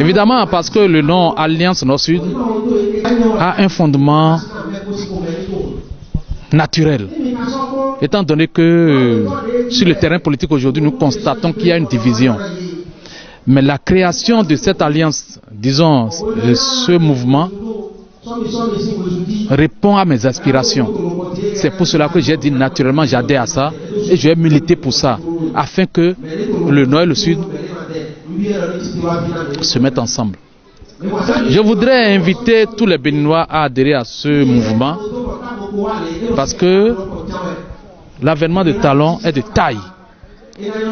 Évidemment, parce que le nom Alliance Nord-Sud a un fondement naturel. Étant donné que sur le terrain politique aujourd'hui, nous constatons qu'il y a une division. Mais la création de cette alliance, disons, ce mouvement, répond à mes aspirations. C'est pour cela que j'ai dit naturellement j'adhère à ça et je vais militer pour ça, afin que le Nord et le Sud se mettent ensemble. Je voudrais inviter tous les Béninois à adhérer à ce mouvement parce que l'avènement de Talon est de taille.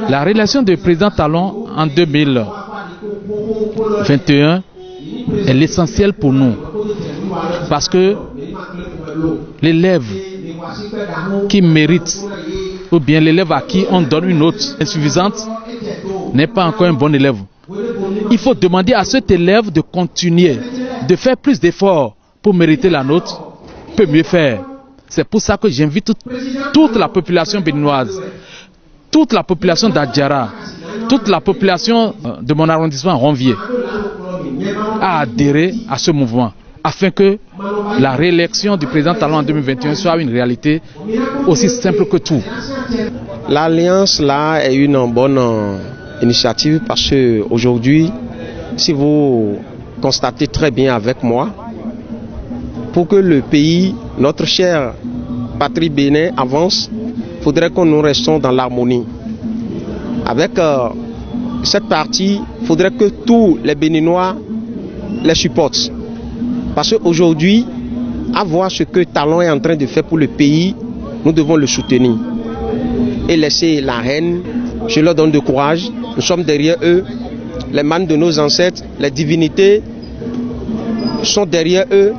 La relation du président Talon en 2021 est l'essentiel pour nous parce que l'élève qui mérite ou bien l'élève à qui on donne une note insuffisante n'est pas encore un bon élève. Il faut demander à cet élève de continuer, de faire plus d'efforts pour mériter la note, peut mieux faire. C'est pour ça que j'invite toute la population béninoise, toute la population d'Adjara, toute la population de mon arrondissement Ronvier à adhérer à ce mouvement afin que la réélection du président Talon en 2021 soit une réalité aussi simple que tout. L'alliance là est une bonne initiative parce que aujourd'hui, si vous constatez très bien avec moi, pour que le pays, notre chère patrie Bénin avance, il faudrait que nous restions dans l'harmonie. Avec cette partie, il faudrait que tous les Béninois les supportent. Parce qu'aujourd'hui, à voir ce que Talon est en train de faire pour le pays, nous devons le soutenir. Et laisser la reine, je leur donne du courage, nous sommes derrière eux, les mânes de nos ancêtres, les divinités sont derrière eux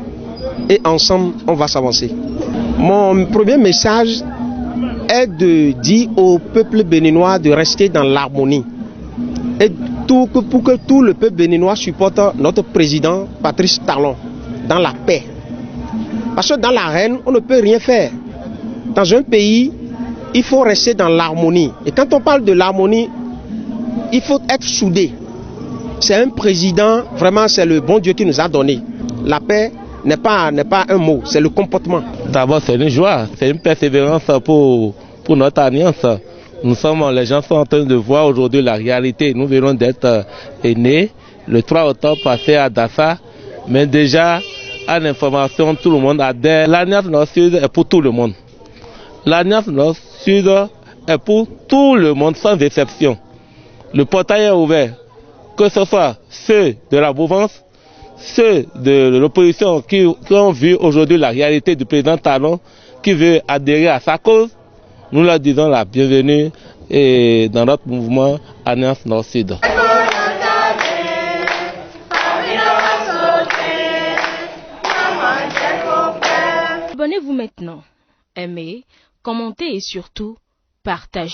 et ensemble on va s'avancer. Mon premier message est de dire au peuple béninois de rester dans l'harmonie et pour que tout le peuple béninois supporte notre président Patrice Talon dans la paix. Parce que dans l'arène, on ne peut rien faire. Dans un pays, il faut rester dans l'harmonie. Et quand on parle de l'harmonie, il faut être soudé. C'est un président, vraiment c'est le bon Dieu qui nous a donné. La paix n'est pas un mot, c'est le comportement. D'abord c'est une joie, c'est une persévérance pour notre alliance. Les gens sont en train de voir aujourd'hui la réalité. Nous venons d'être aînés le 3 octobre passé à Dassa, mais déjà à l'information tout le monde adhère. L'Alliance Nord-Sud est pour tout le monde. L'Alliance Nord-Sud est pour tout le monde sans exception. Le portail est ouvert, que ce soit ceux de la mouvance, ceux de l'opposition qui ont vu aujourd'hui la réalité du président Talon, qui veut adhérer à sa cause. Nous leur disons la bienvenue et dans notre mouvement Alliance Nord-Sud. Abonnez-vous maintenant, aimez, commentez et surtout partagez.